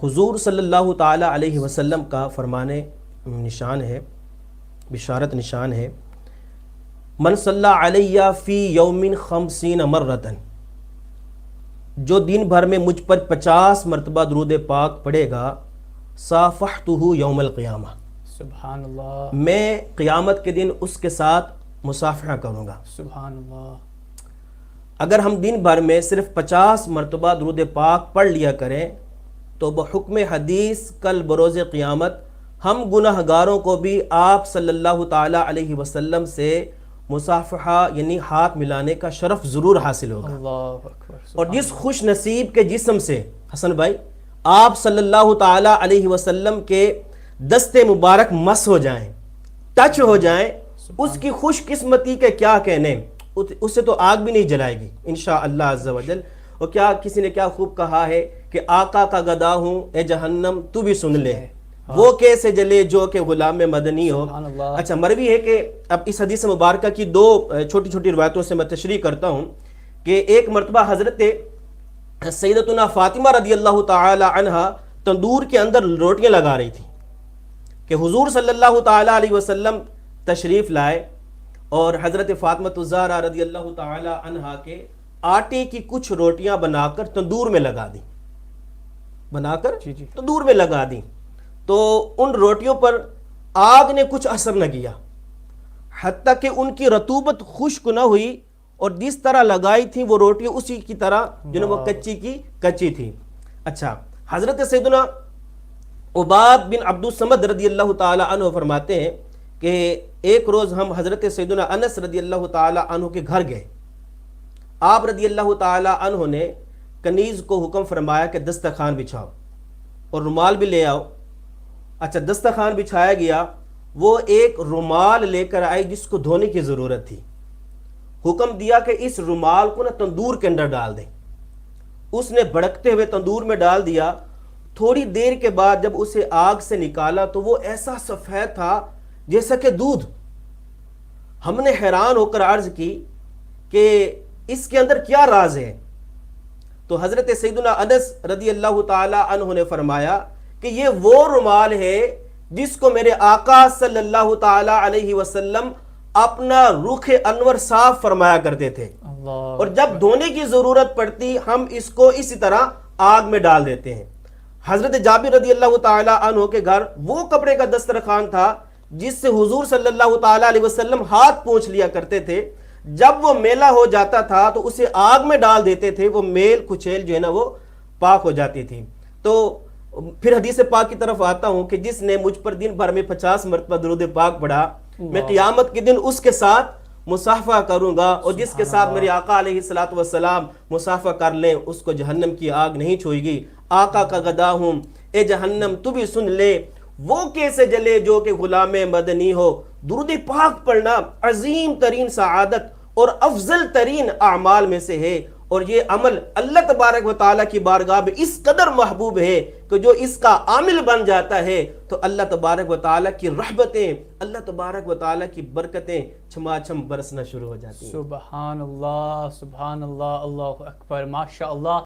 حضور صلی اللہ تعالی علیہ وسلم کا فرمان نشان ہے، بشارت نشان ہے، من صلی علیہ فی یوم 50 مرتن، جو دن بھر میں مجھ پر 50 مرتبہ درود پاک پڑھے گا، صافحتہ یوم القیامہ، سبحان اللہ، میں قیامت کے دن اس کے ساتھ مصافحہ کروں گا۔ سبحان اللہ۔ اگر ہم دن بھر میں صرف 50 مرتبہ درود پاک پڑھ لیا کریں تو بحکم حدیث کل بروز قیامت ہم گناہ گاروں کو بھی آپ صلی اللہ تعالی علیہ وسلم سے مصافحہ یعنی ہاتھ ملانے کا شرف ضرور حاصل ہوگا۔ اللہ اکبر۔ اور جس خوش نصیب کے جسم سے حسن بھائی آپ صلی اللہ تعالی علیہ وسلم کے دست مبارک مس ہو جائیں، ٹچ ہو جائیں، اس کی خوش قسمتی کے کیا کہنے، اس سے تو آگ بھی نہیں جلائے گی انشاءاللہ عز و جل۔ اور کیا کسی نے کیا خوب کہا ہے کہ آقا کا گدا ہوں اے جہنم تو بھی سن لے، وہ کیسے جلے جو کہ غلام مدنی ہو۔ سبحان اللہ۔ اچھا، مروی ہے کہ اب اس حدیث مبارکہ کی دو چھوٹی چھوٹی روایتوں سے میں تشریح کرتا ہوں کہ ایک مرتبہ حضرت سیدتنا فاطمہ رضی اللہ تعالی عنہا تندور کے اندر روٹیاں لگا رہی تھی کہ حضور صلی اللہ تعالی علیہ وسلم تشریف لائے اور حضرت فاطمہ الزہرا رضی اللہ تعالی عنہا کے آٹے کی کچھ روٹیاں بنا کر تندور میں لگا دیں، بنا کر تندور میں لگا دیں، تو ان روٹیوں پر آگ نے کچھ اثر نہ کیا، حتیٰ کہ ان کی رطوبت خشک نہ ہوئی اور جس طرح لگائی تھی وہ روٹیاں اسی کی طرح جنہوں وہ کچی کی کچی تھی۔ اچھا، حضرت سیدنا عباد بن عبد الصمد رضی اللہ تعالی عنہ فرماتے ہیں کہ ایک روز ہم حضرت سیدنا انس رضی اللہ تعالی عنہ کے گھر گئے، آپ رضی اللہ تعالی عنہ نے کنیز کو حکم فرمایا کہ دسترخوان بچھاؤ اور رومال بھی لے آؤ۔ اچھا، دسترخوان بچھایا گیا، وہ ایک رومال لے کر آئی جس کو دھونے کی ضرورت تھی، حکم دیا کہ اس رومال کو نا تندور کے اندر ڈال دیں۔ اس نے بھڑکتے ہوئے تندور میں ڈال دیا، تھوڑی دیر کے بعد جب اسے آگ سے نکالا تو وہ ایسا سفید تھا جیسا کہ دودھ۔ ہم نے حیران ہو کر عرض کی کہ اس کے اندر کیا راز ہے؟ تو حضرت سیدنا انس رضی اللہ تعالی عنہ نے فرمایا کہ یہ وہ رومال ہے جس کو میرے آقا صلی اللہ تعالی علیہ وسلم اپنا رخ انور صاف فرمایا کرتے تھے، اور جب دھونے کی ضرورت پڑتی ہم اس کو اسی طرح آگ میں ڈال دیتے ہیں۔ حضرت جابر رضی اللہ تعالی عنہ کے گھر وہ کپڑے کا دسترخوان تھا جس سے حضور صلی اللہ تعالی علیہ وسلم ہاتھ پوچھ لیا کرتے تھے، جب وہ میلا ہو جاتا تھا تو اسے آگ میں ڈال دیتے تھے، وہ میل کچیل جو ہے نا وہ پاک ہو جاتی تھی۔ تو پھر حدیث پاک کی طرف آتا ہوں کہ جس نے مجھ پر دن بھر میں 50 مرتبہ درود پاک پڑھا، میں قیامت کے دن اس کے ساتھ مصافحہ کروں گا، اور جس کے ساتھ میرے آقا علیہ السلام مصافحہ کر لیں اس کو جہنم کی آگ نہیں چھوئے گی۔ آقا کا گدا ہوں اے جہنم تو بھی سن لے، وہ کیسے جلے جو کہ غلام مدنی ہو۔ درود پاک پڑھنا عظیم ترین سعادت اور افضل ترین اعمال میں سے ہے، اور یہ عمل اللہ تبارک و تعالیٰ کی بارگاہ میں اس قدر محبوب ہے کہ جو اس کا عامل بن جاتا ہے تو اللہ تبارک و تعالیٰ کی رحمتیں، اللہ تبارک و تعالیٰ کی برکتیں چھما چھم برسنا شروع ہو جاتی ہیں۔ سبحان اللہ، سبحان اللہ، اللہ اکبر، ماشاء اللہ۔